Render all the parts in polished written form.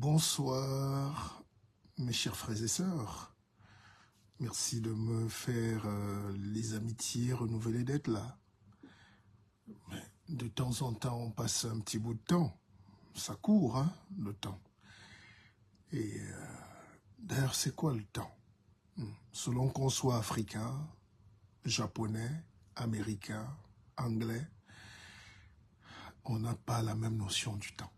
Bonsoir, mes chers frères et sœurs. Merci de me faire les amitiés renouvelées d'être là. Mais de temps en temps, on passe un petit bout de temps. Ça court, hein, le temps. Et d'ailleurs, c'est quoi le temps? Selon qu'on soit africain, japonais, américain, anglais, on n'a pas la même notion du temps.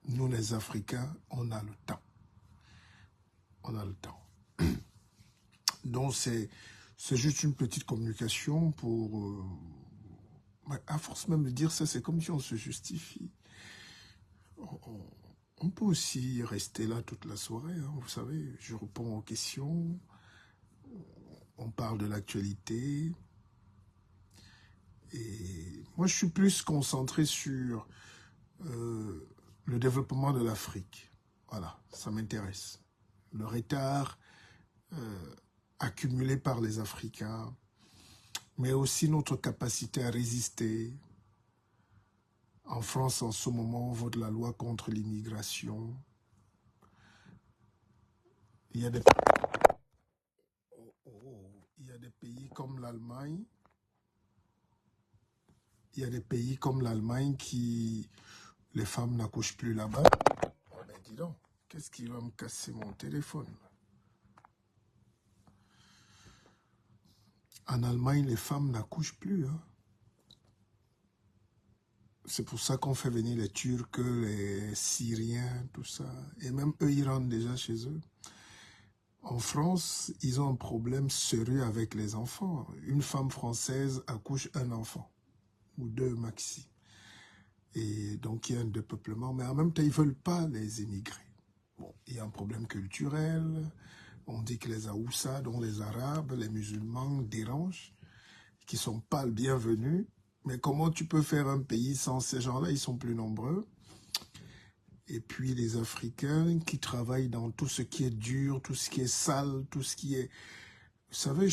Nous, les Africains, on a le temps. On a le temps. Donc, c'est juste une petite communication pour... à force même de dire ça, c'est comme si on se justifie. On peut aussi rester là toute la soirée, hein, vous savez. Je réponds aux questions, on parle de l'actualité. Et moi, je suis plus concentré sur le développement de l'Afrique. Voilà, ça m'intéresse. Le retard accumulé par les Africains, mais aussi notre capacité à résister. En France, en ce moment, on vote la loi contre l'immigration. Il y a des pays comme l'Allemagne. Il y a des pays comme l'Allemagne qui... Les femmes n'accouchent plus là-bas. Oh ben dis donc, qu'est-ce qui va me casser mon téléphone? En Allemagne, les femmes n'accouchent plus. Hein. C'est pour ça qu'on fait venir les Turcs, les Syriens, tout ça. Et même eux, ils rentrent déjà chez eux. En France, ils ont un problème sérieux avec les enfants. Une femme française accouche un enfant, ou deux maxi. Et donc, il y a un dépeuplement, mais en même temps, ils ne veulent pas les émigrer. Bon, il y a un problème culturel. On dit que les Haoussa, dont les Arabes, les musulmans dérangent, qui ne sont pas le bienvenu. Mais comment tu peux faire un pays sans ces gens-là? Ils sont plus nombreux. Et puis les Africains qui travaillent dans tout ce qui est dur, tout ce qui est sale, tout ce qui est... Vous savez,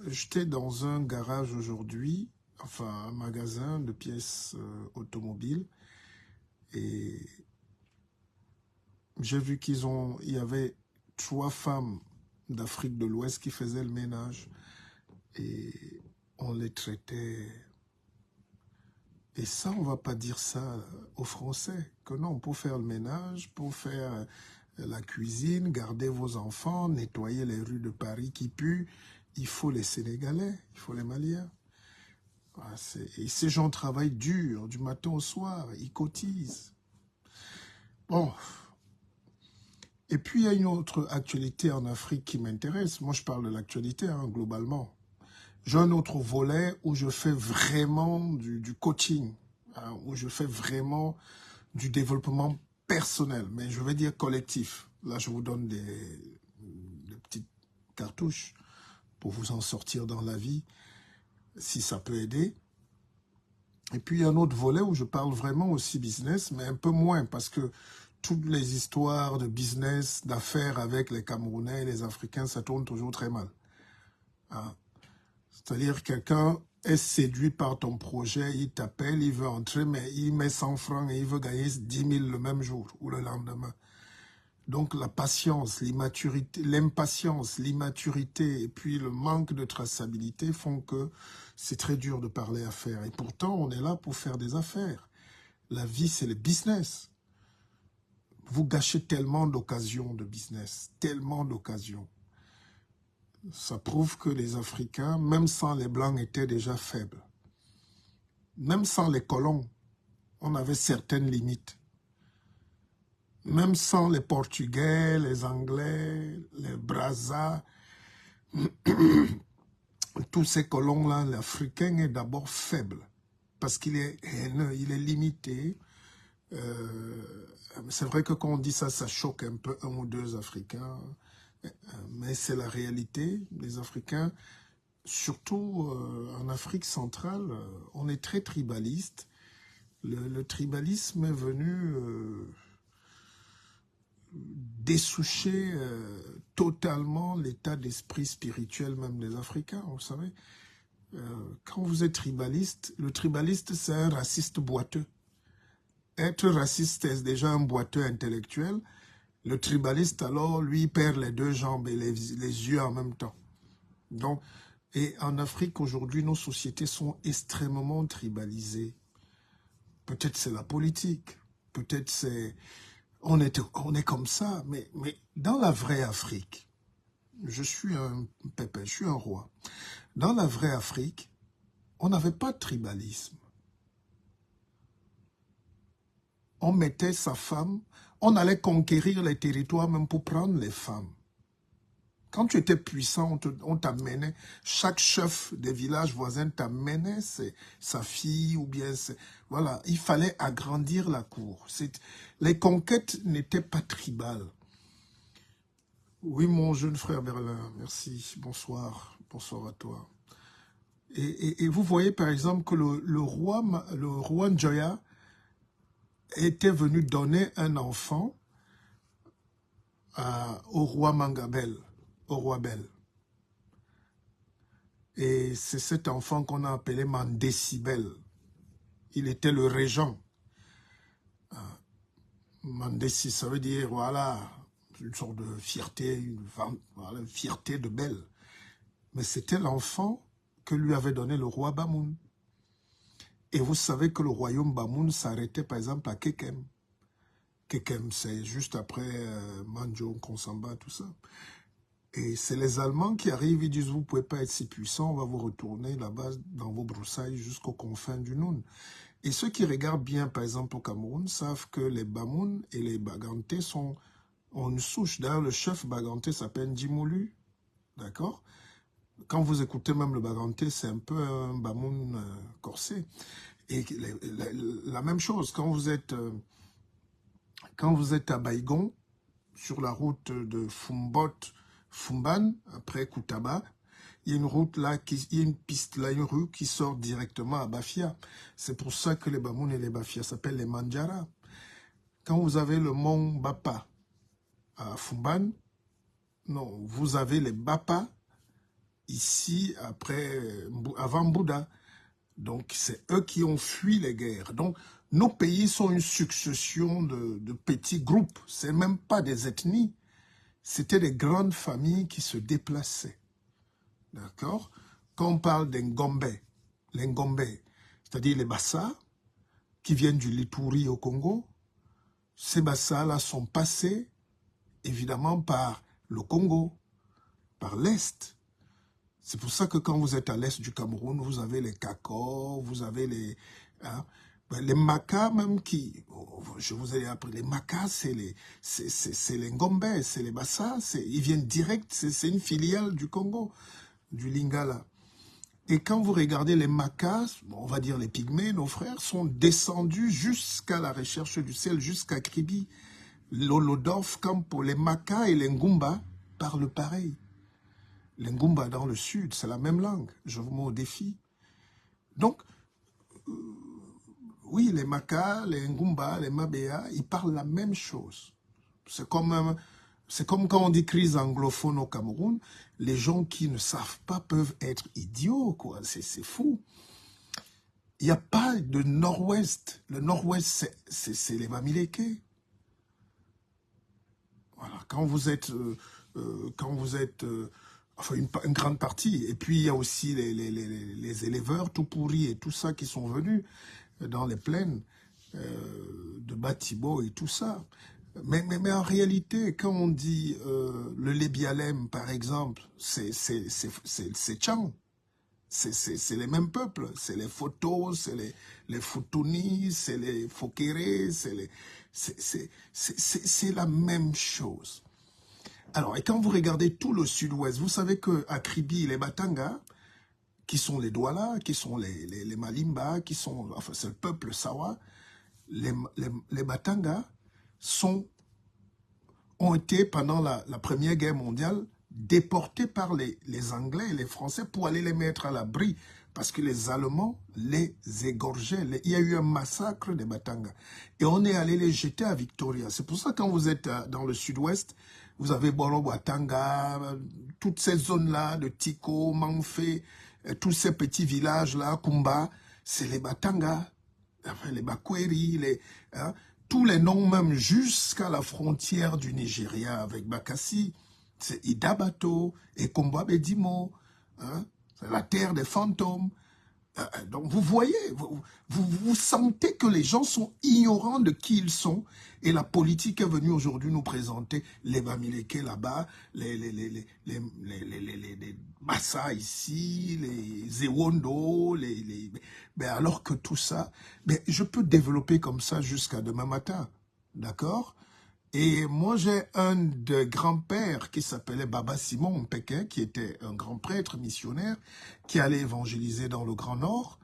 J'étais dans un garage aujourd'hui, enfin un magasin de pièces automobiles, et j'ai vu il y avait 3 femmes d'Afrique de l'Ouest qui faisaient le ménage, et on les traitait... Et ça, on ne va pas dire ça aux Français, que non, pour faire le ménage, pour faire la cuisine, garder vos enfants, nettoyer les rues de Paris qui puent, il faut les Sénégalais, il faut les Maliens. Et ces gens travaillent dur, du matin au soir, ils cotisent. Bon. Et puis, il y a une autre actualité en Afrique qui m'intéresse. Moi, je parle de l'actualité, hein, globalement. J'ai un autre volet où je fais vraiment du coaching, hein, où je fais vraiment du développement personnel, mais je vais dire collectif. Là, je vous donne des petites cartouches pour vous en sortir dans la vie, si ça peut aider. Et puis, il y a un autre volet où je parle vraiment aussi business, mais un peu moins, parce que toutes les histoires de business, d'affaires avec les Camerounais et les Africains, ça tourne toujours très mal. Hein. C'est-à-dire quelqu'un est séduit par ton projet, il t'appelle, il veut entrer, mais il met 100 francs et il veut gagner 10 000 le même jour ou le lendemain. Donc la patience, l'immaturité, l'impatience, l'immaturité et puis le manque de traçabilité font que c'est très dur de parler affaires. Et pourtant, on est là pour faire des affaires. La vie, c'est le business. Vous gâchez tellement d'occasions de business, tellement d'occasions. Ça prouve que les Africains, même sans les Blancs, étaient déjà faibles. Même sans les colons, on avait certaines limites. Même sans les Portugais, les Anglais, les Brazza, tous ces colons-là, l'Africain est d'abord faible. Parce qu'il est haineux, il est limité. C'est vrai que quand on dit ça, ça choque un peu un ou deux Africains. Mais c'est la réalité. Les Africains, surtout en Afrique centrale, on est très tribaliste. Le tribalisme est venu dessoucher totalement l'état d'esprit spirituel même des Africains, vous savez. Quand vous êtes tribaliste, le tribaliste c'est un raciste boiteux. être raciste est déjà un boiteux intellectuel. Le tribaliste, alors, lui, perd les deux jambes et les yeux en même temps. Donc, et en Afrique, aujourd'hui, nos sociétés sont extrêmement tribalisées. Peut-être c'est la politique, peut-être c'est... On est comme ça, mais dans la vraie Afrique, je suis un pépé, je suis un roi. Dans la vraie Afrique, on n'avait pas de tribalisme. On mettait sa femme, on allait conquérir les territoires même pour prendre les femmes. Quand tu étais puissant, on t'amenait, chaque chef des villages voisins t'amenait sa fille ou bien... Voilà, il fallait agrandir la cour. Les conquêtes n'étaient pas tribales. Oui, mon jeune frère Berlin, merci, bonsoir, bonsoir à toi. Et vous voyez par exemple que le roi Njoya était venu donner un enfant au roi Mangabel, au roi Bel. Et c'est cet enfant qu'on a appelé Mandécibel. Il était le régent. Mandéci, ça veut dire, voilà, une sorte de fierté, une fierté de Bel. Mais c'était l'enfant que lui avait donné le roi Bamoun. Et vous savez que le royaume Bamoun s'arrêtait par exemple à Kekem. Kekem, c'est juste après Manjo, Konsamba, tout ça. Et c'est les Allemands qui arrivent, ils disent, vous ne pouvez pas être si puissant, on va vous retourner là-bas dans vos broussailles jusqu'aux confins du Noun. Et ceux qui regardent bien, par exemple, au Cameroun, savent que les Bamoun et les Baganté ont une souche. D'ailleurs, le chef Baganté s'appelle Djimoulu, d'accord? Quand vous écoutez même le Baganté, c'est un peu un Bamoun corsé. Et la même chose, quand vous êtes à Baïgon, sur la route de Fumban, après Koutaba, il y a une route là, il y a une piste là, une rue qui sort directement à Bafia. C'est pour ça que les Bamoun et les Bafia s'appellent les Mandjara. Quand vous avez le mont Bapa à Fumban, non, vous avez les Bapa ici, avant Bouddha. Donc, c'est eux qui ont fui les guerres. Donc, nos pays sont une succession de petits groupes. Ce n'est même pas des ethnies. C'était des grandes familles qui se déplaçaient. D'accord? Quand on parle des Ngombe, les Ngombe, c'est-à-dire les Bassa, qui viennent du Lituri au Congo, ces Bassa-là sont passés, évidemment, par le Congo, par l'Est. C'est pour ça que quand vous êtes à l'est du Cameroun, vous avez les Kakors, vous avez les Makas même qui, je vous ai appris, les Makas, c'est les Ngombe, c'est les Bassa, ils viennent direct, c'est une filiale du Congo, du Lingala. Et quand vous regardez les Makas, on va dire les Pygmées, nos frères, sont descendus jusqu'à la recherche du ciel, jusqu'à Kribi. L'Olodorf, Campo, les Makas et les Ngumba parlent pareil. Les Ngumba dans le sud, c'est la même langue. Je vous mets au défi. Donc, oui, les Makas, les Ngumba, les Mabéa, ils parlent la même chose. C'est comme quand on dit crise anglophone au Cameroun, les gens qui ne savent pas peuvent être idiots, quoi. C'est fou. Il n'y a pas de nord-ouest. Le nord-ouest, c'est les Bamileke. Voilà, quand vous êtes enfin, une grande partie. Et puis, il y a aussi les éleveurs tout pourris et tout ça qui sont venus dans les plaines de Batibo et tout ça. Mais en réalité, quand on dit le Lébialem, par exemple, c'est Tchang. C'est les mêmes peuples. C'est les Photos, c'est les Futuni, c'est les Fokéré, c'est la même chose. Alors, et quand vous regardez tout le sud-ouest, vous savez qu'à Kribi, les Batanga, qui sont les Douala, qui sont les Malimba, qui sont, enfin, c'est le peuple Sawa, les Batanga ont été, pendant la Première Guerre mondiale, déportés par les Anglais et les Français pour aller les mettre à l'abri, parce que les Allemands les égorgeaient. Il y a eu un massacre des Batanga. Et on est allé les jeter à Victoria. C'est pour ça que quand vous êtes dans le sud-ouest, vous avez Boro-Batanga, toutes ces zones-là de Tiko, Manfé, tous ces petits villages-là, Kumba, c'est les Batanga. enfin, les Bakweri, hein, tous les noms même jusqu'à la frontière du Nigeria avec Bakassi, c'est Idabato, Ekomba Bedimo, hein, c'est la terre des fantômes. Donc vous voyez, vous sentez que les gens sont ignorants de qui ils sont et la politique est venue aujourd'hui nous présenter les Bamileke là-bas, les Bassa ici, les Zewondo, mais alors que tout ça, mais je peux développer comme ça jusqu'à demain matin, d'accord? Et moi, j'ai un de grands-pères qui s'appelait Baba Simon Pékin, qui était un grand prêtre missionnaire, qui allait évangéliser dans le Grand Nord.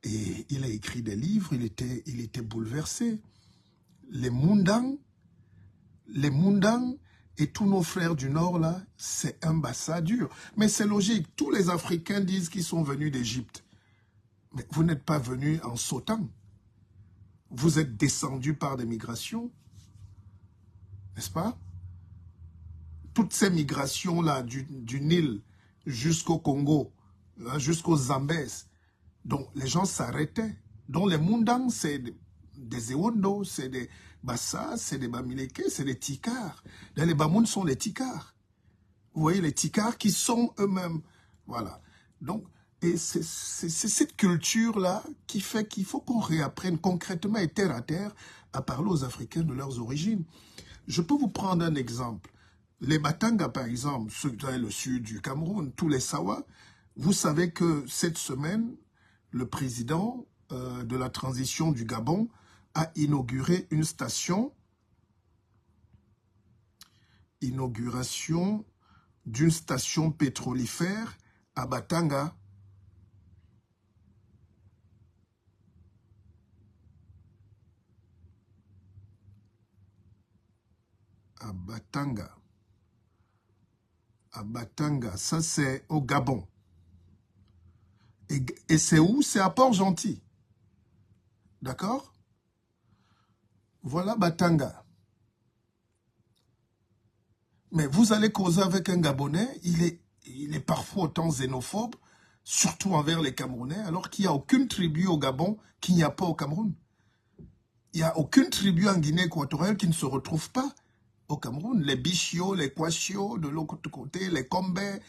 Et il a écrit des livres, il était bouleversé. Les Mundang et tous nos frères du Nord, là, c'est un bassa dur. Mais c'est logique, tous les Africains disent qu'ils sont venus d'Égypte. Mais vous n'êtes pas venus en sautant. Vous êtes descendus par des migrations. N'est-ce pas? Toutes ces migrations-là, du Nil jusqu'au Congo, jusqu'au Zambèze, donc les gens s'arrêtaient. Donc les Mundang, c'est des Ewondo, c'est des Bassa, c'est des Bamileke, c'est des Tikars. Les Bamoun sont les Tikars. Vous voyez, les Tikars qui sont eux-mêmes. Voilà. Donc, et c'est cette culture-là qui fait qu'il faut qu'on réapprenne concrètement et terre à terre à parler aux Africains de leurs origines. Je peux vous prendre un exemple. Les Batanga, par exemple, ceux dans le sud du Cameroun, tous les Sawa, vous savez que cette semaine, le président de la transition du Gabon a inauguré une station, inauguration d'une station pétrolifère à Batanga. À Batanga, ça c'est au Gabon. Et c'est où? C'est à Port-Gentil. D'accord? Voilà Batanga. Mais vous allez causer avec un Gabonais, il est parfois autant xénophobe, surtout envers les Camerounais, alors qu'il n'y a aucune tribu au Gabon qu'il n'y a pas au Cameroun. Il n'y a aucune tribu en Guinée équatoriale qui ne se retrouve pas au Cameroun. Les Bichio, les Kwachio, de l'autre côté, les Kombé,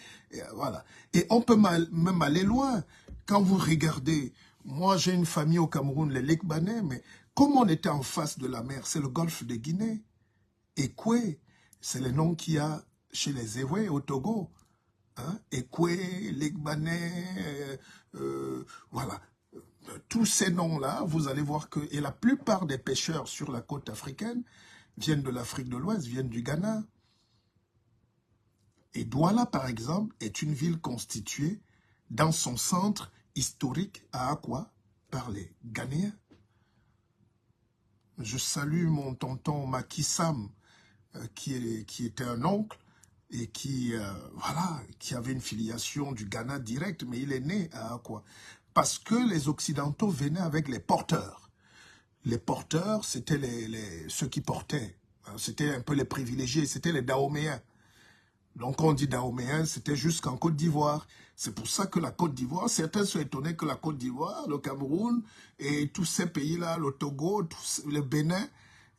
voilà. Et on peut même aller loin. Quand vous regardez, moi j'ai une famille au Cameroun, les Lekbanais, mais comme on était en face de la mer, c'est le golfe de Guinée. Ekwe, c'est le nom qu'il y a chez les Ewe au Togo. Hein? Ekwe, Lekbanais, voilà. Tous ces noms-là, vous allez voir que, et la plupart des pêcheurs sur la côte africaine viennent de l'Afrique de l'Ouest, viennent du Ghana. Et Douala, par exemple, est une ville constituée dans son centre historique à Akwa par les Ghanéens. Je salue mon tonton Macky Sam, qui était un oncle et qui avait une filiation du Ghana direct, mais il est né à Akwa. Parce que les Occidentaux venaient avec les porteurs. Les porteurs, c'était ceux qui portaient. C'était un peu les privilégiés, c'était les Dahoméens. Donc quand on dit Dahoméens, c'était jusqu'en Côte d'Ivoire. C'est pour ça que la Côte d'Ivoire, certains sont étonnés que la Côte d'Ivoire, le Cameroun et tous ces pays-là, le Togo, le Bénin,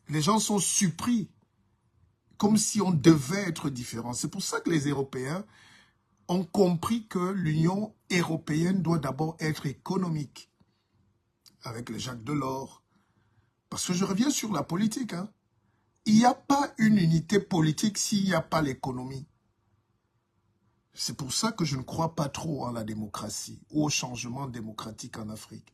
les gens sont surpris, comme si on devait être différent. C'est pour ça que les Européens ont compris que l'Union européenne doit d'abord être économique, avec les Jacques Delors. Parce que je reviens sur la politique. Hein. Il n'y a pas une unité politique s'il n'y a pas l'économie. C'est pour ça que je ne crois pas trop en la démocratie ou au changement démocratique en Afrique.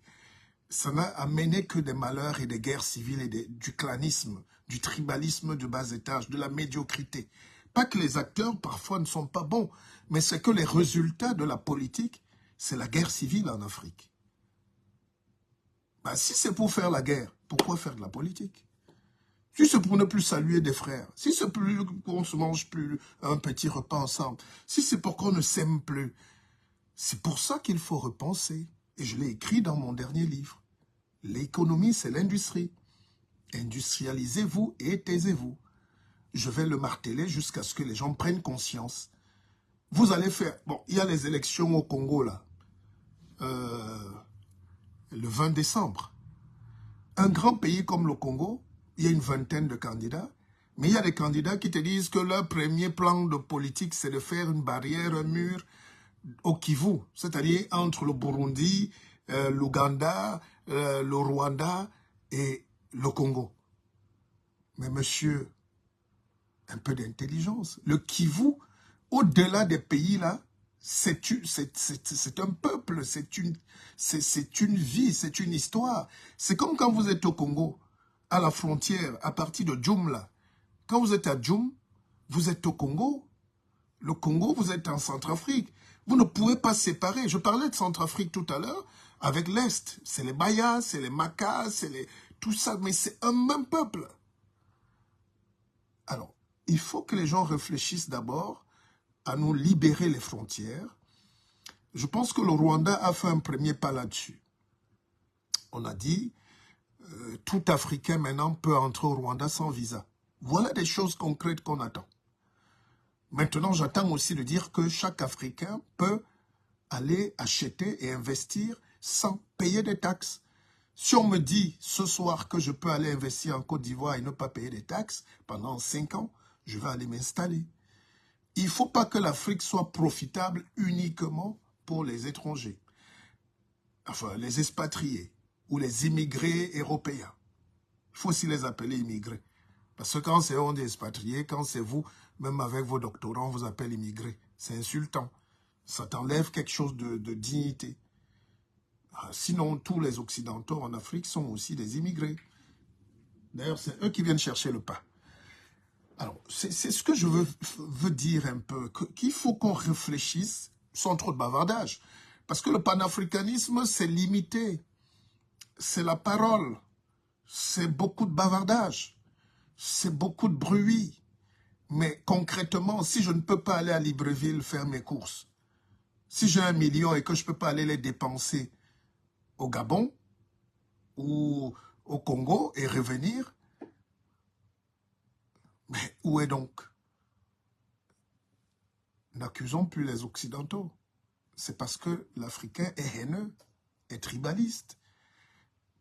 Ça n'a amené que des malheurs et des guerres civiles et du clanisme, du tribalisme de bas étage, de la médiocrité. Pas que les acteurs, parfois, ne sont pas bons, mais c'est que les résultats de la politique, c'est la guerre civile en Afrique. Ben, si c'est pour faire la guerre, pourquoi faire de la politique? Si c'est pour ne plus saluer des frères, si c'est pour qu'on ne se mange plus un petit repas ensemble, si c'est pour qu'on ne s'aime plus, c'est pour ça qu'il faut repenser. Et je l'ai écrit dans mon dernier livre. L'économie, c'est l'industrie. Industrialisez-vous et taisez-vous. Je vais le marteler jusqu'à ce que les gens prennent conscience. Vous allez faire... Bon, il y a les élections au Congo, là. Le 20 décembre. Un grand pays comme le Congo, il y a une vingtaine de candidats, mais il y a des candidats qui te disent que leur premier plan de politique, c'est de faire une barrière, un mur au Kivu, c'est-à-dire entre le Burundi, l'Ouganda, le Rwanda et le Congo. Mais monsieur, un peu d'intelligence. Le Kivu, au-delà des pays là, c'est un peuple, c'est une vie, c'est une histoire. C'est comme quand vous êtes au Congo, à la frontière, à partir de Djoum là. Quand vous êtes à Djoum, vous êtes au Congo. Le Congo, vous êtes en Centrafrique. Vous ne pouvez pas séparer. Je parlais de Centrafrique tout à l'heure avec l'Est. C'est les Bayas, c'est les Makas, c'est les... tout ça, mais c'est un même peuple. Alors, il faut que les gens réfléchissent d'abord à nous libérer les frontières. Je pense que le Rwanda a fait un premier pas là-dessus. On a dit, tout Africain maintenant peut entrer au Rwanda sans visa. Voilà des choses concrètes qu'on attend. Maintenant, j'attends aussi de dire que chaque Africain peut aller acheter et investir sans payer des taxes. Si on me dit ce soir que je peux aller investir en Côte d'Ivoire et ne pas payer des taxes pendant 5 ans, je vais aller m'installer. Il ne faut pas que l'Afrique soit profitable uniquement pour les étrangers, enfin les expatriés ou les immigrés européens. Il faut aussi les appeler immigrés. Parce que quand c'est eux des expatriés, quand c'est vous, même avec vos doctorants, on vous appelle immigrés. C'est insultant. Ça t'enlève quelque chose de dignité. Sinon, tous les Occidentaux en Afrique sont aussi des immigrés. D'ailleurs, c'est eux qui viennent chercher le pain. Alors, c'est ce que je veux dire un peu, qu'il faut qu'on réfléchisse sans trop de bavardage. Parce que le panafricanisme, c'est limité. C'est la parole. C'est beaucoup de bavardage. C'est beaucoup de bruit. Mais concrètement, si je ne peux pas aller à Libreville faire mes courses, si j'ai 1 million et que je ne peux pas aller les dépenser au Gabon ou au Congo et revenir, mais où est donc? N'accusons plus les Occidentaux. C'est parce que l'Africain est haineux, est tribaliste.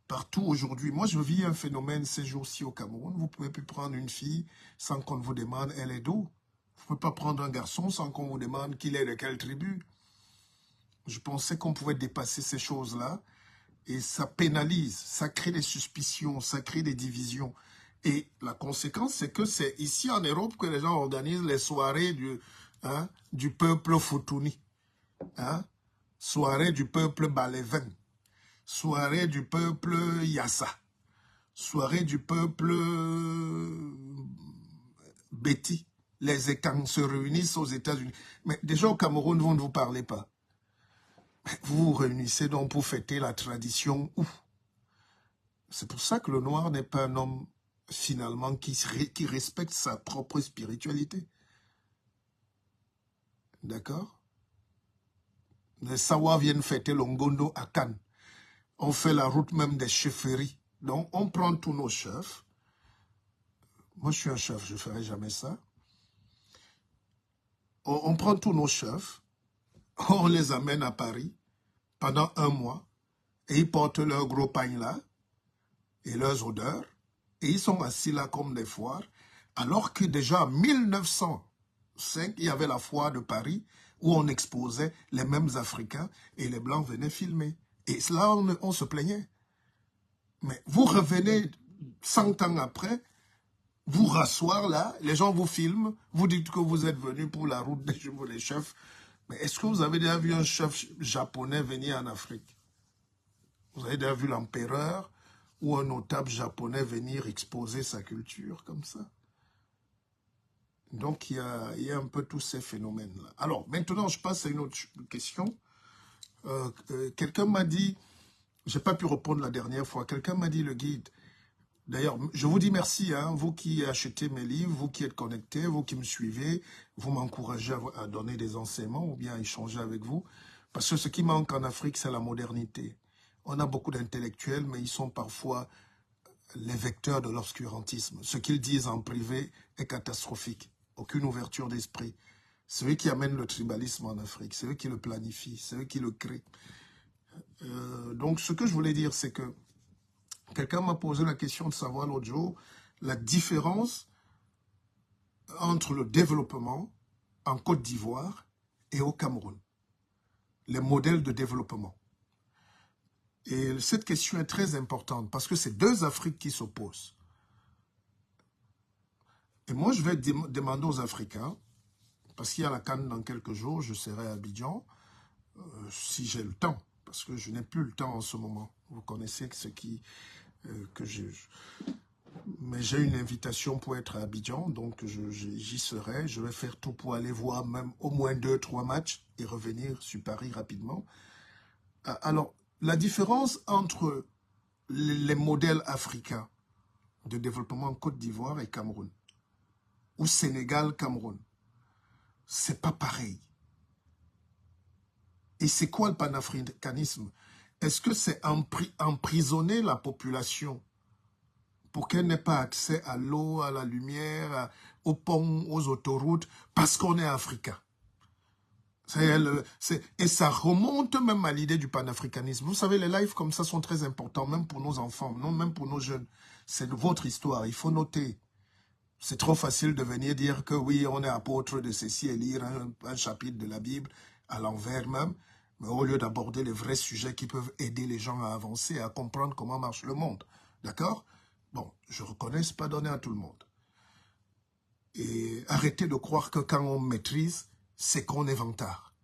Partout aujourd'hui, moi je vis un phénomène ces jours-ci au Cameroun. Vous ne pouvez plus prendre une fille sans qu'on vous demande elle est d'où. Vous ne pouvez pas prendre un garçon sans qu'on vous demande qu'il est de quelle tribu. Je pensais qu'on pouvait dépasser ces choses-là et ça pénalise, ça crée des suspicions, ça crée des divisions. Et la conséquence, c'est que c'est ici en Europe que les gens organisent les soirées du peuple Futuni. Soirée du peuple Baléven. Soirée du peuple Yassa. Soirée du peuple Betty. Les Ekans se réunissent aux États-Unis. Mais déjà au Cameroun, vous ne vous parlez pas. Vous vous réunissez donc pour fêter la tradition où? C'est pour ça que le noir n'est pas un homme finalement qui respecte sa propre spiritualité. D'accord? Les Sawa viennent fêter l'Ongondo à Cannes. On fait la route même des chefferies. Donc on prend tous nos chefs. Moi je suis un chef, je ne ferai jamais ça. On prend tous nos chefs, on les amène à Paris pendant 1 mois et ils portent leur gros pagne là et leurs odeurs et ils sont assis là comme des foires alors que déjà en 1905, il y avait la foire de Paris où on exposait les mêmes Africains et les Blancs venaient filmer. Et là, on se plaignait. Mais vous revenez 100 ans après, vous rasseoir là, les gens vous filment, vous dites que vous êtes venu pour la route des chevaux des chefs. Mais est-ce que vous avez déjà vu un chef japonais venir en Afrique? Vous avez déjà vu l'empereur ou un notable japonais venir exposer sa culture comme ça? Donc, il y a un peu tous ces phénomènes-là. Alors, maintenant, je passe à une autre question. Quelqu'un m'a dit, je n'ai pas pu répondre la dernière fois, quelqu'un m'a dit le guide. D'ailleurs, je vous dis merci, vous qui achetez mes livres, vous qui êtes connectés, vous qui me suivez, vous m'encouragez à donner des enseignements ou bien à échanger avec vous. Parce que ce qui manque en Afrique, c'est la modernité. On a beaucoup d'intellectuels, mais ils sont parfois les vecteurs de l'obscurantisme. Ce qu'ils disent en privé est catastrophique. Aucune ouverture d'esprit. C'est eux qui amènent le tribalisme en Afrique. C'est eux qui le planifient. C'est eux qui le créent. Donc, ce que je voulais dire, c'est que Quelqu'un m'a posé la question de savoir l'autre jour la différence entre le développement en Côte d'Ivoire et au Cameroun. Les modèles de développement. Et cette question est très importante parce que c'est deux Afriques qui s'opposent. Et moi, je vais demander aux Africains, parce qu'il y a la CAN dans quelques jours, je serai à Abidjan, si j'ai le temps, parce que je n'ai plus le temps en ce moment. Vous connaissez ce qui... mais j'ai une invitation pour être à Abidjan, donc j'y serai. Je vais faire tout pour aller voir même au moins 2-3 matchs et revenir sur Paris rapidement. Alors, la différence entre les modèles africains de développement en Côte d'Ivoire et Cameroun, ou Sénégal, Cameroun, c'est pas pareil. Et c'est quoi le panafricanisme? Est-ce que c'est emprisonner la population pour qu'elle n'ait pas accès à l'eau, à la lumière, aux ponts, aux autoroutes, parce qu'on est africain? Et ça remonte même à l'idée du panafricanisme. Vous savez, les lives comme ça sont très importants, même pour nos enfants, non, même pour nos jeunes. C'est votre histoire, il faut noter. C'est trop facile de venir dire que oui, on est apôtre de ceci et lire un chapitre de la Bible à l'envers même, mais au lieu d'aborder les vrais sujets qui peuvent aider les gens à avancer, à comprendre comment marche le monde. D'accord? Bon, je reconnais, ce n'est pas donné à tout le monde. Et arrêtez de croire que quand on maîtrise, c'est qu'on est vantard.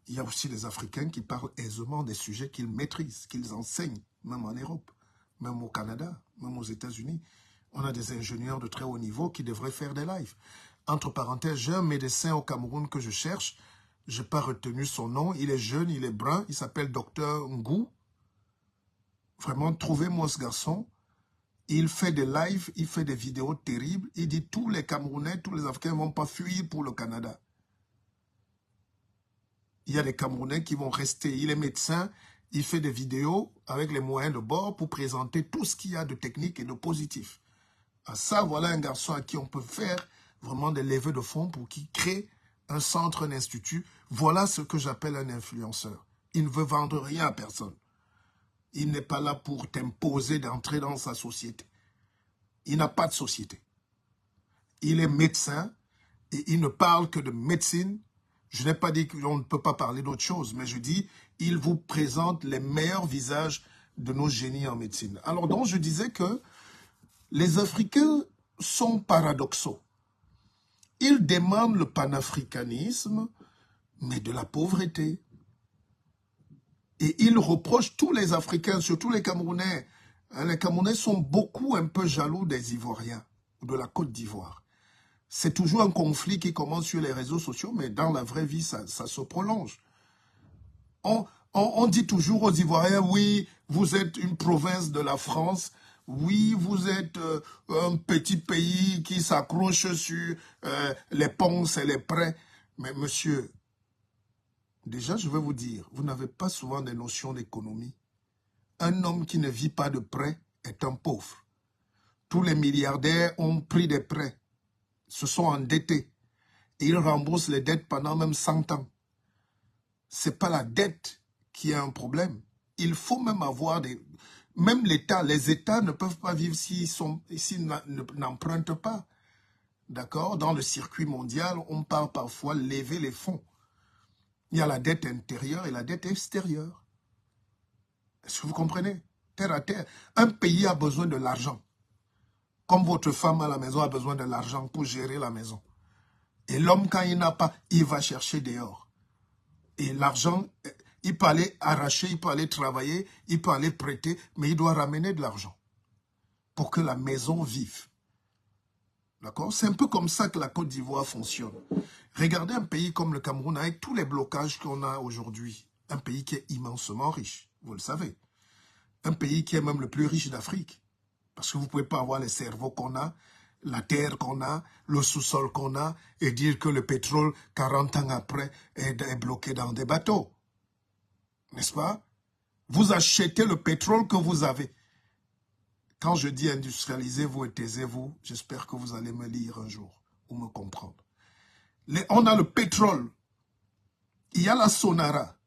Il y a aussi les Africains qui parlent aisément des sujets qu'ils maîtrisent, qu'ils enseignent, même en Europe, même au Canada, même aux États-Unis. On a des ingénieurs de très haut niveau qui devraient faire des lives. Entre parenthèses, j'ai un médecin au Cameroun que je cherche. Je n'ai pas retenu son nom. Il est jeune, il est brun. Il s'appelle Dr Ngou. Vraiment, trouvez-moi ce garçon. Il fait des lives, il fait des vidéos terribles. Il dit tous les Camerounais, tous les Africains ne vont pas fuir pour le Canada. Il y a des Camerounais qui vont rester. Il est médecin, il fait des vidéos avec les moyens de bord pour présenter tout ce qu'il y a de technique et de positif. À ça, voilà un garçon à qui on peut faire vraiment des levées de fonds pour qu'il crée un centre, un institut. Voilà ce que j'appelle un influenceur. Il ne veut vendre rien à personne. Il n'est pas là pour t'imposer d'entrer dans sa société. Il n'a pas de société. Il est médecin et il ne parle que de médecine. Je n'ai pas dit qu'on ne peut pas parler d'autre chose, mais je dis, il vous présente les meilleurs visages de nos génies en médecine. Alors donc, je disais que les Africains sont paradoxaux. Ils demandent le panafricanisme, mais de la pauvreté. Et ils reprochent tous les Africains, surtout les Camerounais. Les Camerounais sont beaucoup un peu jaloux des Ivoiriens, de la Côte d'Ivoire. C'est toujours un conflit qui commence sur les réseaux sociaux, mais dans la vraie vie, ça se prolonge. On dit toujours aux Ivoiriens, oui, vous êtes une province de la France, oui, vous êtes un petit pays qui s'accroche sur les ponts et les prés. Mais monsieur, déjà, je vais vous dire, vous n'avez pas souvent des notions d'économie. Un homme qui ne vit pas de prêts est un pauvre. Tous les milliardaires ont pris des prêts, se sont endettés. Et ils remboursent les dettes pendant même 100 ans. Ce n'est pas la dette qui est un problème. Il faut même avoir des... Même l'État, les États ne peuvent pas vivre s'ils n'empruntent pas. D'accord? Dans le circuit mondial, on parle parfois lever les fonds. Il y a la dette intérieure et la dette extérieure. Est-ce que vous comprenez? Terre à terre. Un pays a besoin de l'argent. Comme votre femme à la maison a besoin de l'argent pour gérer la maison. Et l'homme, quand il n'a pas, il va chercher dehors. Et l'argent, il peut aller arracher, il peut aller travailler, il peut aller prêter, mais il doit ramener de l'argent pour que la maison vive. D'accord? C'est un peu comme ça que la Côte d'Ivoire fonctionne. Regardez un pays comme le Cameroun avec tous les blocages qu'on a aujourd'hui. Un pays qui est immensement riche, vous le savez. Un pays qui est même le plus riche d'Afrique. Parce que vous ne pouvez pas avoir les cerveaux qu'on a, la terre qu'on a, le sous-sol qu'on a, et dire que le pétrole, 40 ans après, est bloqué dans des bateaux. N'est-ce pas? Vous achetez le pétrole que vous avez. Quand je dis industrialisez-vous et taisez-vous, j'espère que vous allez me lire un jour ou me comprendre. On a le pétrole. Il y a la Sonara.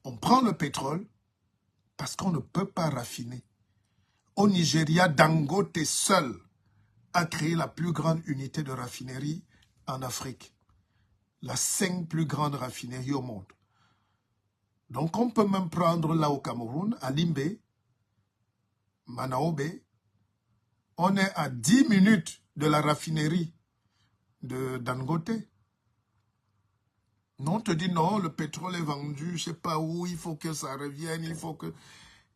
On prend le pétrole, Parce qu'on ne peut pas raffiner. Au Nigeria, Dangote seul a créé la plus grande unité de raffinerie en Afrique. La 5 plus grande raffinerie au monde. Donc on peut même prendre là au Cameroun, à Limbe, Manaobe, on est à 10 minutes de la raffinerie de Dangote. Non, on te dit non, le pétrole est vendu, je ne sais pas où, il faut que ça revienne, il faut que...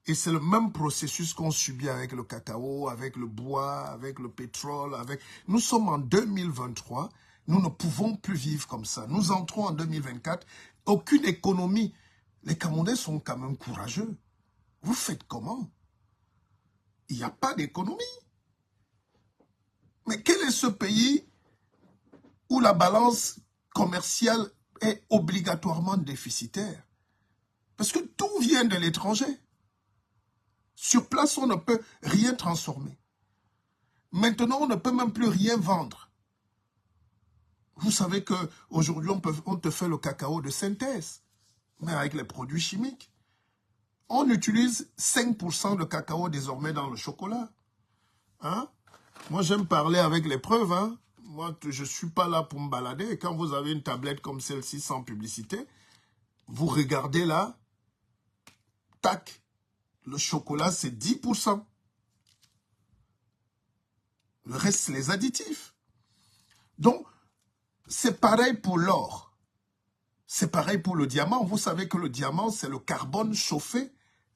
Et c'est le même processus qu'on subit avec le cacao, avec le bois, avec le pétrole, avec... Nous sommes en 2023, nous ne pouvons plus vivre comme ça. Nous entrons en 2024, aucune économie. Les Camerounais sont quand même courageux. Vous faites comment? Il n'y a pas d'économie. Mais quel est ce pays où la balance commerciale est obligatoirement déficitaire? Parce que tout vient de l'étranger. Sur place, on ne peut rien transformer. Maintenant, on ne peut même plus rien vendre. Vous savez qu'aujourd'hui, on te fait le cacao de synthèse, mais avec les produits chimiques. On utilise 5% de cacao désormais dans le chocolat. Hein? Moi, j'aime parler avec les preuves. Hein? Moi, je ne suis pas là pour me balader. Et quand vous avez une tablette comme celle-ci sans publicité, vous regardez là, tac, le chocolat, c'est 10%. Le reste, c'est les additifs. Donc, c'est pareil pour l'or. C'est pareil pour le diamant. Vous savez que le diamant, c'est le carbone chauffé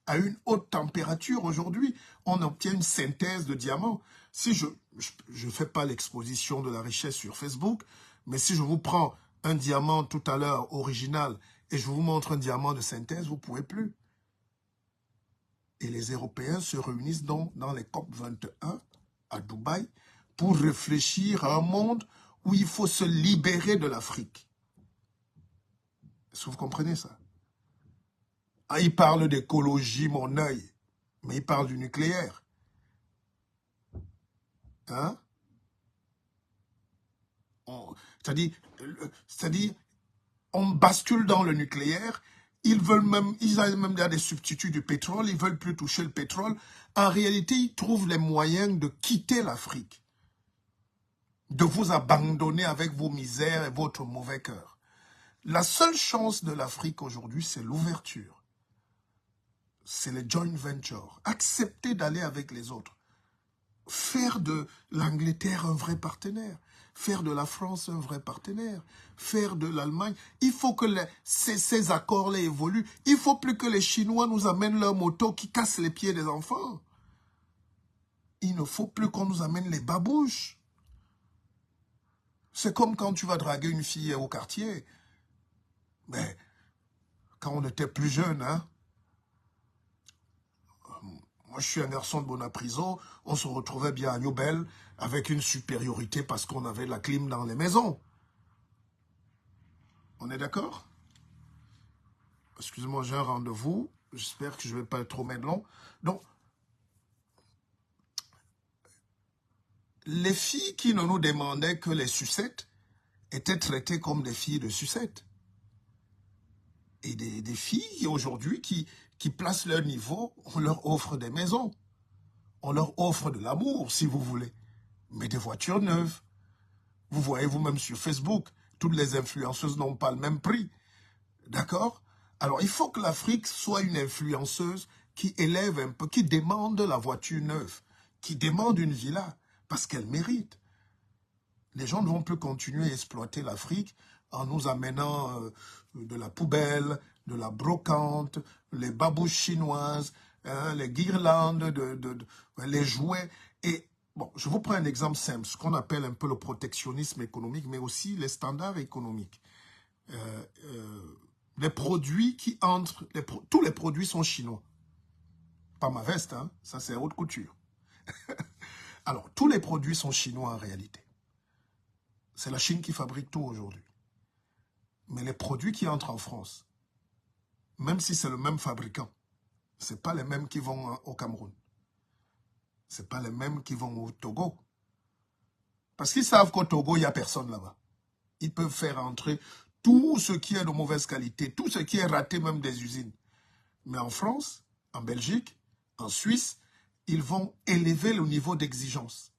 à une haute température. Aujourd'hui, on obtient une synthèse de diamant. Si je ne fais pas l'exposition de la richesse sur Facebook, mais si je vous prends un diamant tout à l'heure original et je vous montre un diamant de synthèse, vous ne pouvez plus. Et les Européens se réunissent donc dans les COP 21 à Dubaï pour réfléchir à un monde où il faut se libérer de l'Afrique. Est-ce que vous comprenez ça? Ah, il parle d'écologie, mon œil, mais il parle du nucléaire. Hein? C'est-à-dire, on bascule dans le nucléaire. Ils ont même des substituts du pétrole. Ils ne veulent plus toucher le pétrole. En réalité, ils trouvent les moyens de quitter l'Afrique, de vous abandonner avec vos misères et votre mauvais cœur. La seule chance de l'Afrique aujourd'hui, c'est l'ouverture. C'est le joint venture. Accepter d'aller avec les autres. Faire de l'Angleterre un vrai partenaire. Faire de la France un vrai partenaire. Faire de l'Allemagne. Il faut que ces accords-là évoluent. Il ne faut plus que les Chinois nous amènent leur moto qui casse les pieds des enfants. Il ne faut plus qu'on nous amène les babouches. C'est comme quand tu vas draguer une fille au quartier. Mais quand on était plus jeune, hein, moi, je suis un garçon de Bonapriso, on se retrouvait bien à Newbel avec une supériorité parce qu'on avait la clim dans les maisons. On est d'accord? Excusez-moi, j'ai un rendez-vous. J'espère que je ne vais pas trop mettre long. Donc, les filles qui ne nous demandaient que les sucettes étaient traitées comme des filles de sucettes. Et des filles aujourd'hui qui placent leur niveau, on leur offre des maisons. On leur offre de l'amour, si vous voulez. Mais des voitures neuves. Vous voyez vous-même sur Facebook, toutes les influenceuses n'ont pas le même prix. D'accord? Alors, il faut que l'Afrique soit une influenceuse qui élève un peu, qui demande la voiture neuve, qui demande une villa, parce qu'elle mérite. Les gens ne vont plus continuer à exploiter l'Afrique en nous amenant de la poubelle, de la brocante, les babouches chinoises, hein, les guirlandes, les jouets. Et bon, je vous prends un exemple simple, ce qu'on appelle un peu le protectionnisme économique, mais aussi les standards économiques. Les produits qui entrent, tous les produits sont chinois. Pas ma veste, hein, ça c'est haute couture. Alors, tous les produits sont chinois en réalité. C'est la Chine qui fabrique tout aujourd'hui. Mais les produits qui entrent en France, même si c'est le même fabricant, ce n'est pas les mêmes qui vont au Cameroun. Ce n'est pas les mêmes qui vont au Togo. Parce qu'ils savent qu'au Togo, il n'y a personne là-bas. Ils peuvent faire entrer tout ce qui est de mauvaise qualité, tout ce qui est raté même des usines. Mais en France, en Belgique, en Suisse, ils vont élever le niveau d'exigence.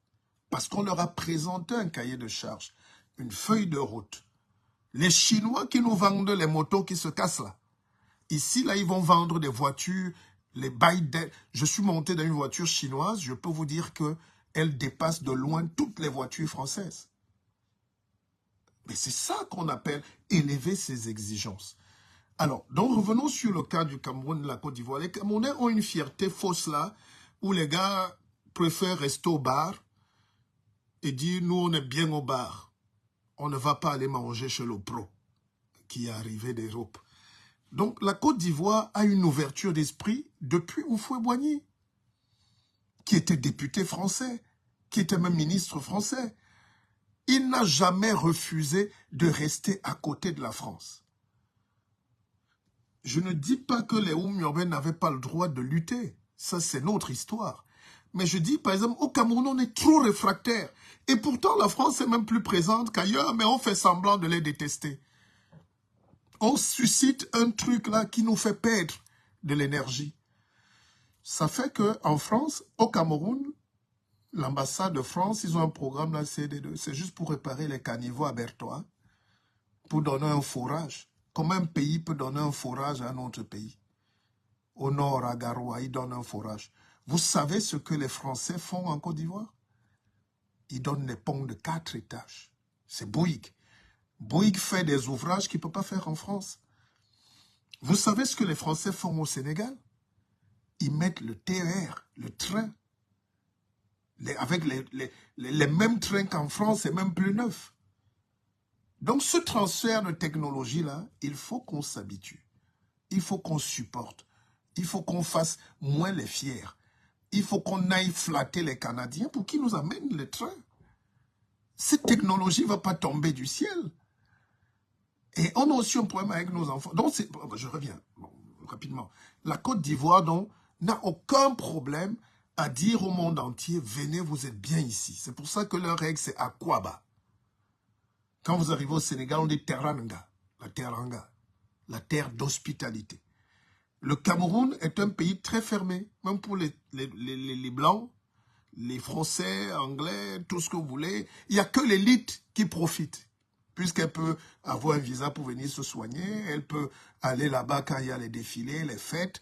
Parce qu'on leur a présenté un cahier de charge, une feuille de route. Les Chinois qui nous vendent les motos qui se cassent là. Ici, là, ils vont vendre des voitures, les Biden. Je suis monté dans une voiture chinoise, je peux vous dire qu'elle dépasse de loin toutes les voitures françaises. Mais c'est ça qu'on appelle élever ses exigences. Alors, donc revenons sur le cas du Cameroun et de la Côte d'Ivoire. Les Camerounais ont une fierté fausse là, où les gars préfèrent rester au bar et dire, nous on est bien au bar. On ne va pas aller manger chez le pro qui est arrivé d'Europe. Donc la Côte d'Ivoire a une ouverture d'esprit depuis Houphouët-Boigny, qui était député français, qui était même ministre français. Il n'a jamais refusé de rester à côté de la France. Je ne dis pas que les Oumyobé n'avaient pas le droit de lutter. Ça, c'est notre histoire. Mais je dis, par exemple, au Cameroun, on est trop réfractaire. Et pourtant, la France est même plus présente qu'ailleurs, mais on fait semblant de les détester. On suscite un truc là qui nous fait perdre de l'énergie. Ça fait qu'en France, au Cameroun, l'ambassade de France, ils ont un programme là, CD2. C'est juste pour réparer les caniveaux à Bertois, pour donner un forage. Comment un pays peut donner un forage à un autre pays? Au nord, à Garoua, ils donnent un forage. Vous savez ce que les Français font en Côte d'Ivoire? Ils donnent des ponts de 4 étages. C'est Bouygues. Bouygues fait des ouvrages qu'il ne peut pas faire en France. Vous savez ce que les Français font au Sénégal? Ils mettent le TER, le train, avec les mêmes trains qu'en France et même plus neufs. Donc ce transfert de technologie-là, il faut qu'on s'habitue. Il faut qu'on supporte. Il faut qu'on fasse moins les fiers. Il faut qu'on aille flatter les Canadiens pour qu'ils nous amènent les trains. Cette technologie ne va pas tomber du ciel. Et on a aussi un problème avec nos enfants. Donc, je reviens rapidement. La Côte d'Ivoire, donc, n'a aucun problème à dire au monde entier, venez, vous êtes bien ici. C'est pour ça que leur règle, c'est Akwaba. Quand vous arrivez au Sénégal, on dit Teranga, la terre d'hospitalité. Le Cameroun est un pays très fermé, même pour les Blancs, les Français, Anglais, tout ce que vous voulez. Il n'y a que l'élite qui profite, puisqu'elle peut avoir un visa pour venir se soigner, elle peut aller là-bas quand il y a les défilés, les fêtes.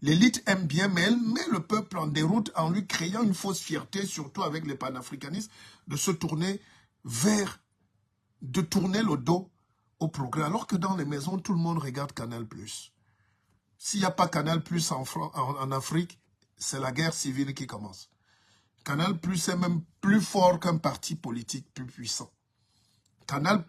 L'élite aime bien, mais elle met le peuple en déroute en lui créant une fausse fierté, surtout avec les panafricanistes, de se tourner de tourner le dos au progrès, alors que dans les maisons, tout le monde regarde Canal+. S'il n'y a pas Canal+ en Afrique, c'est la guerre civile qui commence. Canal+ est même plus fort qu'un parti politique plus puissant. Canal+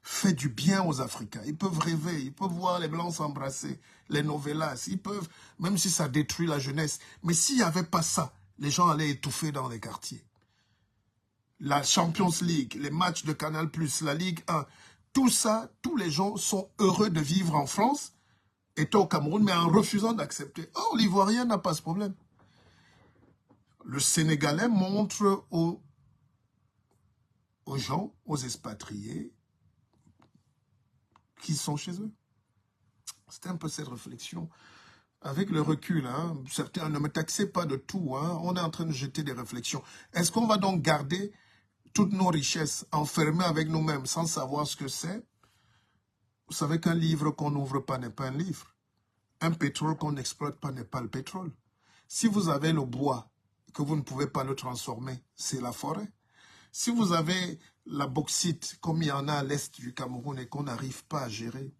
fait du bien aux Africains. Ils peuvent rêver, ils peuvent voir les Blancs s'embrasser, les novellas, ils peuvent, même si ça détruit la jeunesse. Mais s'il n'y avait pas ça, les gens allaient étouffer dans les quartiers. La Champions League, les matchs de Canal+, la Ligue 1, tout ça, tous les gens sont heureux de vivre en France, étant au Cameroun, mais en refusant d'accepter. Or, l'Ivoirien n'a pas ce problème. Le Sénégalais montre aux gens, aux expatriés, qui sont chez eux. C'était un peu cette réflexion. Avec le recul, hein, certains ne me taxez pas de tout. Hein, on est en train de jeter des réflexions. Est-ce qu'on va donc garder toutes nos richesses enfermées avec nous-mêmes sans savoir ce que c'est? Vous savez qu'un livre qu'on n'ouvre pas n'est pas un livre. Un pétrole qu'on n'exploite pas n'est pas le pétrole. Si vous avez le bois, que vous ne pouvez pas le transformer, c'est la forêt. Si vous avez la bauxite, comme il y en a à l'est du Cameroun et qu'on n'arrive pas à gérer,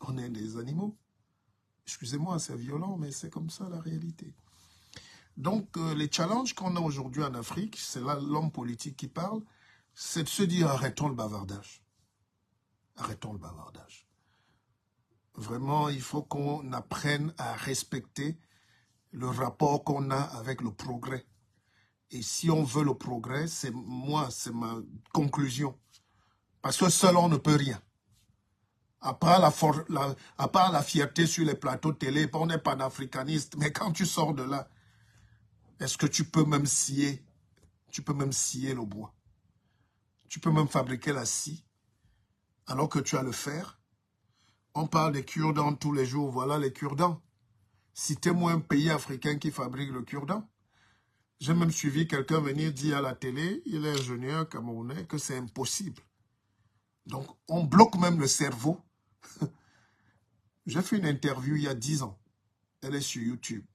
on est des animaux. Excusez-moi, c'est violent, mais c'est comme ça la réalité. Donc, les challenges qu'on a aujourd'hui en Afrique, c'est là l'homme politique qui parle, c'est de se dire arrêtons le bavardage. Arrêtons le bavardage. Vraiment, il faut qu'on apprenne à respecter le rapport qu'on a avec le progrès. Et si on veut le progrès, c'est ma conclusion. Parce que seul, on ne peut rien. À part la fierté sur les plateaux télé, on est panafricaniste, mais quand tu sors de là, est-ce que tu peux même scier? Tu peux même scier le bois. Tu peux même fabriquer la scie, alors que tu as le fer. On parle des cure-dents tous les jours, voilà les cure-dents. Citez-moi un pays africain qui fabrique le cure-dent. J'ai même suivi quelqu'un venir dire à la télé, il est ingénieur camerounais, que c'est impossible. Donc, on bloque même le cerveau. J'ai fait une interview il y a 10 ans. Elle est sur YouTube.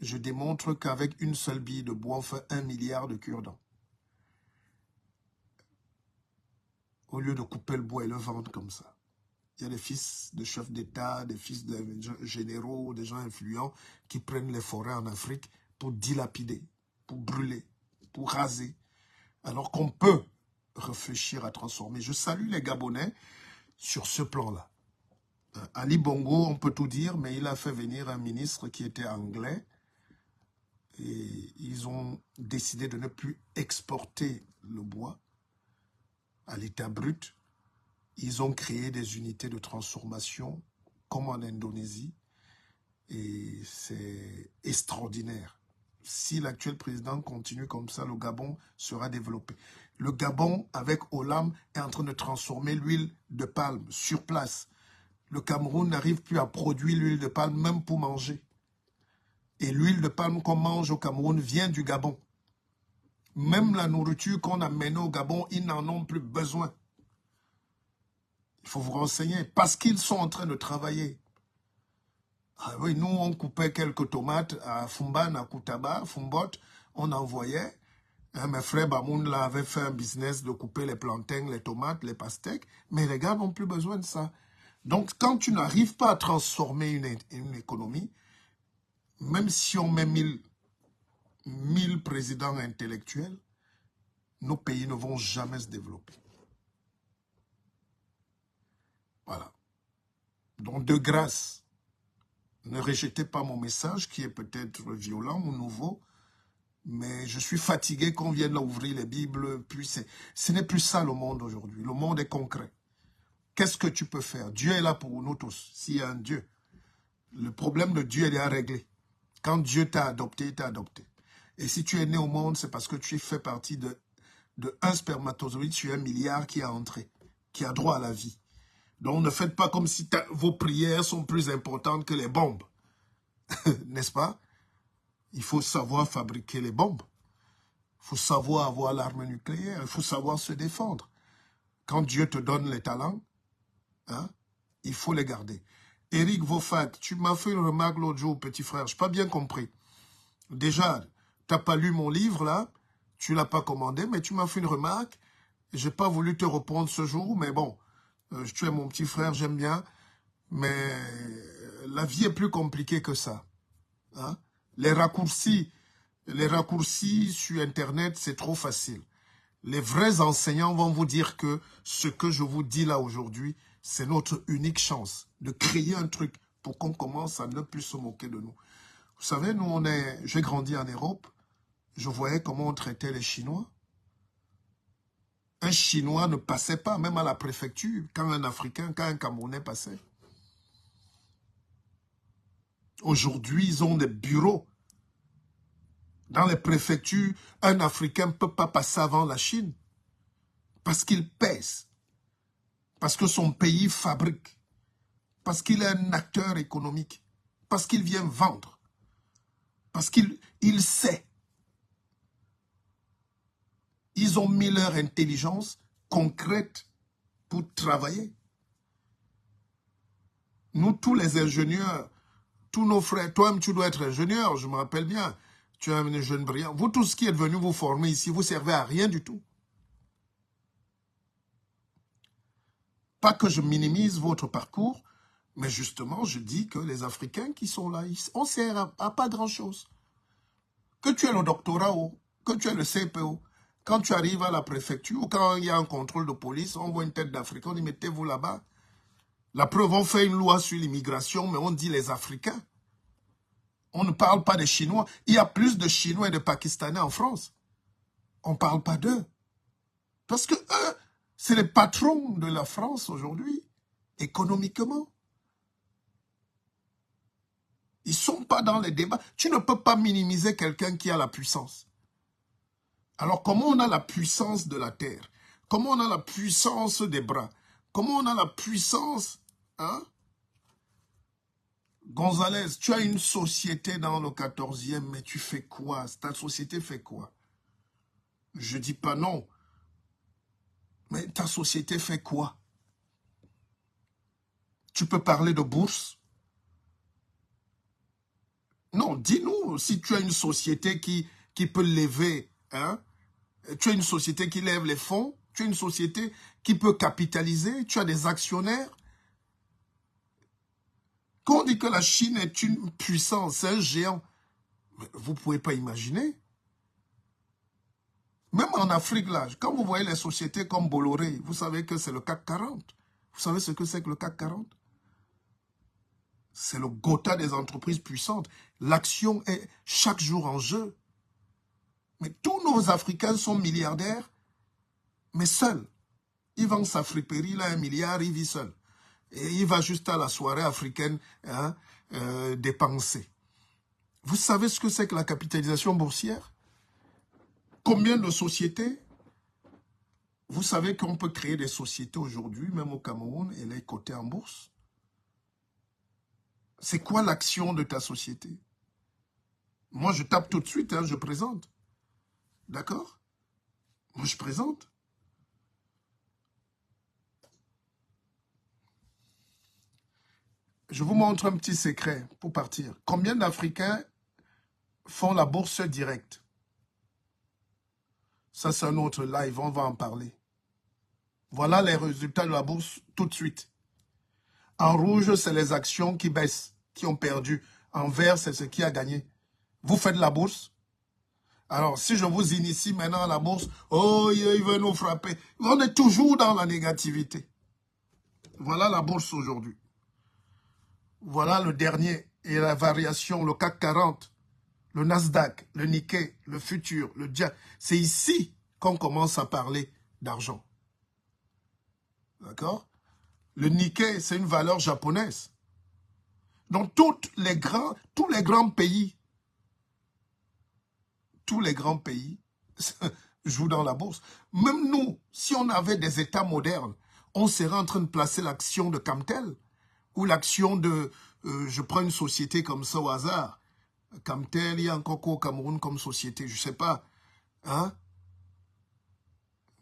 Je démontre qu'avec une seule bille de bois, on fait 1 milliard de cure-dents. Au lieu de couper le bois et le vendre comme ça. Il y a des fils de chefs d'État, des fils de généraux, des gens influents qui prennent les forêts en Afrique pour dilapider, pour brûler, pour raser. Alors qu'on peut réfléchir à transformer. Je salue les Gabonais sur ce plan-là. Ali Bongo, on peut tout dire, mais il a fait venir un ministre qui était anglais et ils ont décidé de ne plus exporter le bois à l'état brut. Ils ont créé des unités de transformation comme en Indonésie et c'est extraordinaire. Si l'actuel président continue comme ça, le Gabon sera développé. Le Gabon, avec Olam, est en train de transformer l'huile de palme sur place. Le Cameroun n'arrive plus à produire l'huile de palme, même pour manger. Et l'huile de palme qu'on mange au Cameroun vient du Gabon. Même la nourriture qu'on a menée au Gabon, ils n'en ont plus besoin. Il faut vous renseigner, parce qu'ils sont en train de travailler. Ah oui, nous, on coupait quelques tomates à Fumban, à Koutaba, Fumbot, on envoyait. Mes frères Bamoun là, avaient fait un business de couper les plantains, les tomates, les pastèques, mais les gars n'ont plus besoin de ça. Donc, quand tu n'arrives pas à transformer une économie, même si on met 1000 présidents intellectuels, nos pays ne vont jamais se développer. Voilà. Donc, de grâce, ne rejetez pas mon message qui est peut-être violent ou nouveau, mais je suis fatigué qu'on vienne ouvrir les Bibles. Puis ce n'est plus ça le monde aujourd'hui. Le monde est concret. Qu'est-ce que tu peux faire? Dieu est là pour nous tous, s'il y a un Dieu. Le problème de Dieu, il est à régler. Quand Dieu t'a adopté, il t'a adopté. Et si tu es né au monde, c'est parce que tu fais partie de un spermatozoïde sur 1 milliard qui est entré, qui a droit à la vie. Donc ne faites pas comme si vos prières sont plus importantes que les bombes. N'est-ce pas? Il faut savoir fabriquer les bombes. Il faut savoir avoir l'arme nucléaire. Il faut savoir se défendre. Quand Dieu te donne les talents, hein, il faut les garder. Éric Vofat, tu m'as fait une remarque l'autre jour, petit frère. Je n'ai pas bien compris. Déjà, tu n'as pas lu mon livre, là. Tu ne l'as pas commandé, mais tu m'as fait une remarque. Je n'ai pas voulu te répondre ce jour, mais bon, tu es mon petit frère, j'aime bien. Mais la vie est plus compliquée que ça. Hein? Les raccourcis sur Internet, c'est trop facile. Les vrais enseignants vont vous dire que ce que je vous dis là aujourd'hui, c'est notre unique chance de créer un truc pour qu'on commence à ne plus se moquer de nous. Vous savez, nous, j'ai grandi en Europe, je voyais comment on traitait les Chinois. Un Chinois ne passait pas, même à la préfecture, quand un Africain, quand un Camerounais passait. Aujourd'hui, ils ont des bureaux. Dans les préfectures, un Africain ne peut pas passer avant la Chine. Parce qu'il pèse. Parce que son pays fabrique. Parce qu'il est un acteur économique. Parce qu'il vient vendre. Parce qu'il sait. Ils ont mis leur intelligence concrète pour travailler. Nous, tous les ingénieurs, tous nos frères, toi-même tu dois être ingénieur, je me rappelle bien. Tu es un jeune brillant. Vous tous qui êtes venus vous former ici, vous ne servez à rien du tout. Pas que je minimise votre parcours, mais justement, je dis que les Africains qui sont là, on ne sert à pas grand-chose. Que tu aies le doctorat ou que tu aies le CPO, quand tu arrives à la préfecture ou quand il y a un contrôle de police, on voit une tête d'Africain, on dit mettez-vous là-bas. La preuve, on fait une loi sur l'immigration, mais on dit les Africains. On ne parle pas des Chinois. Il y a plus de Chinois et de Pakistanais en France. On ne parle pas d'eux. Parce que eux, c'est les patrons de la France aujourd'hui, économiquement. Ils ne sont pas dans les débats. Tu ne peux pas minimiser quelqu'un qui a la puissance. Alors, comment on a la puissance de la terre? Comment on a la puissance des bras? Comment on a la puissance Gonzalez, tu as une société dans le 14e, mais tu fais quoi? Ta société fait quoi? Je dis pas non. Mais ta société fait quoi? Tu peux parler de bourse? Non, dis-nous si tu as une société qui peut lever, hein? Tu as une société qui lève les fonds, tu as une société qui peut capitaliser, tu as des actionnaires. Quand on dit que la Chine est une puissance, c'est un géant, vous ne pouvez pas imaginer. Même en Afrique, là, quand vous voyez les sociétés comme Bolloré, vous savez que c'est le CAC 40. Vous savez ce que c'est que le CAC 40? C'est le Gotha des entreprises puissantes. L'action est chaque jour en jeu. Mais tous nos Africains sont milliardaires, mais seuls. Ils vendent sa friperie, il a 1 milliard, il vit seul. Et il va juste à la soirée africaine hein, dépenser. Vous savez ce que c'est que la capitalisation boursière? Combien de sociétés? Vous savez qu'on peut créer des sociétés aujourd'hui, même au Cameroun, et les coter en bourse. C'est quoi l'action de ta société? Moi, je tape tout de suite, hein, je présente. D'accord? Moi, je présente. Je vous montre un petit secret pour partir. Combien d'Africains font la bourse directe? Ça, c'est un autre live, on va en parler. Voilà les résultats de la bourse tout de suite. En rouge, c'est les actions qui baissent, qui ont perdu. En vert, c'est ce qui a gagné. Vous faites la bourse? Alors, si je vous initie maintenant à la bourse, oh, il veut nous frapper. On est toujours dans la négativité. Voilà la bourse aujourd'hui. Voilà le dernier et la variation, le CAC 40, le Nasdaq, le Nikkei, le futur, le dia. C'est ici qu'on commence à parler d'argent. D'accord? Le Nikkei, c'est une valeur japonaise. Donc, tous les grands pays jouent dans la bourse. Même nous, si on avait des États modernes, on serait en train de placer l'action de Camtel ou l'action de, je prends une société comme ça au hasard. Camtel, il y a encore quoi au Cameroun comme société, je ne sais pas. Hein?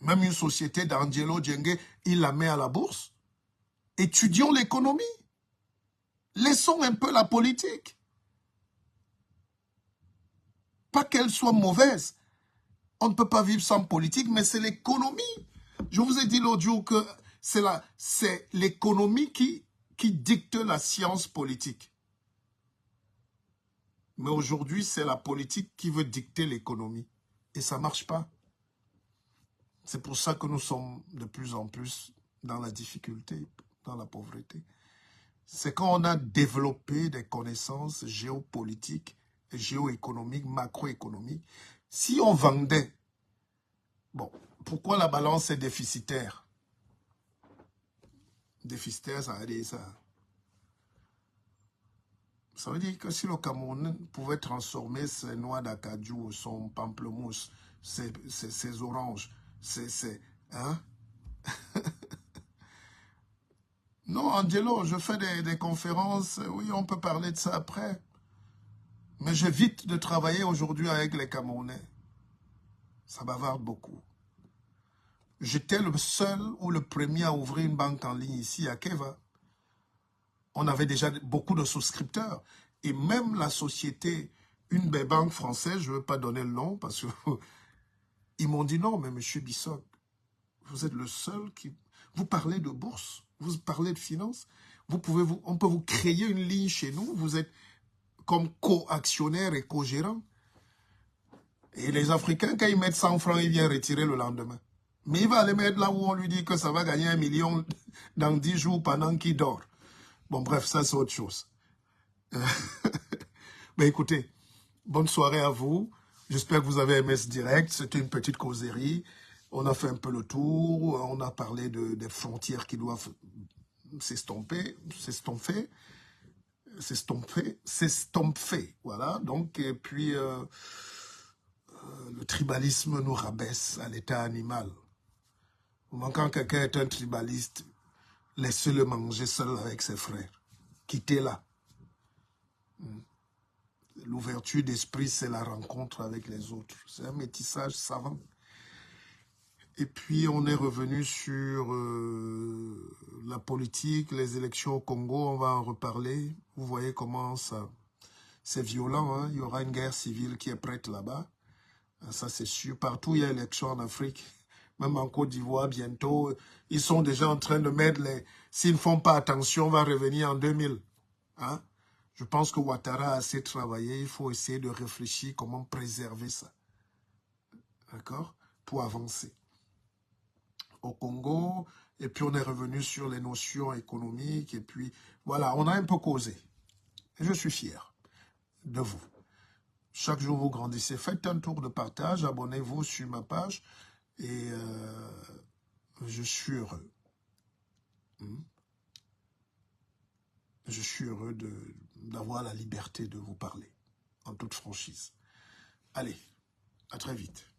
Même une société d'Angelo Djengue, il la met à la bourse. Étudions l'économie. Laissons un peu la politique. Pas qu'elle soit mauvaise. On ne peut pas vivre sans politique, mais c'est l'économie. Je vous ai dit l'autre jour que c'est l'économie qui dicte la science politique. Mais aujourd'hui, c'est la politique qui veut dicter l'économie. Et ça ne marche pas. C'est pour ça que nous sommes de plus en plus dans la difficulté, dans la pauvreté. C'est quand on a développé des connaissances géopolitiques, géoéconomiques, macroéconomiques. Si on vendait, bon, pourquoi la balance est déficitaire? Déficitaire, ça veut dire ça. Ça veut dire que si le Cameroun pouvait transformer ses noix d'acajou, son pamplemousse, ses oranges, hein? Non, Angelo, je fais des conférences, oui, on peut parler de ça après. Mais j'évite de travailler aujourd'hui avec les Camerounais. Ça bavarde beaucoup. J'étais le seul ou le premier à ouvrir une banque en ligne ici à Keva. On avait déjà beaucoup de souscripteurs. Et même la société, une des banques françaises, je ne veux pas donner le nom parce que ils m'ont dit non, mais monsieur Bissot, vous êtes le seul qui... Vous parlez de bourse, vous parlez de finance, on peut vous créer une ligne chez nous, vous êtes comme co-actionnaire et co-gérant. Et les Africains, quand ils mettent 100 francs, ils viennent retirer le lendemain. Mais il va aller mettre là où on lui dit que ça va gagner 1 million dans 10 jours pendant qu'il dort. Bon, bref, ça c'est autre chose. Mais écoutez, bonne soirée à vous. J'espère que vous avez aimé ce direct. C'était une petite causerie. On a fait un peu le tour. On a parlé des frontières qui doivent s'estomper. Voilà. Donc, et puis, le tribalisme nous rabaisse à l'état animal. Quand quelqu'un est un tribaliste, laissez-le manger seul avec ses frères. Quittez-la. L'ouverture d'esprit, c'est la rencontre avec les autres. C'est un métissage savant. Et puis, on est revenu sur la politique, les élections au Congo. On va en reparler. Vous voyez comment ça... C'est violent, hein? Il y aura une guerre civile qui est prête là-bas. Ça, c'est sûr. Partout, il y a élection en Afrique. Même en Côte d'Ivoire, bientôt. Ils sont déjà en train de mettre les... S'ils ne font pas attention, on va revenir en 2000. Hein? Je pense que Ouattara a assez travaillé. Il faut essayer de réfléchir comment préserver ça. D'accord? Pour avancer. Au Congo, et puis on est revenu sur les notions économiques, et puis voilà, on a un peu causé. Et je suis fier de vous. Chaque jour, vous grandissez. Faites un tour de partage, abonnez-vous sur ma page, et je suis heureux. Je suis heureux d'avoir la liberté de vous parler, en toute franchise. Allez, à très vite.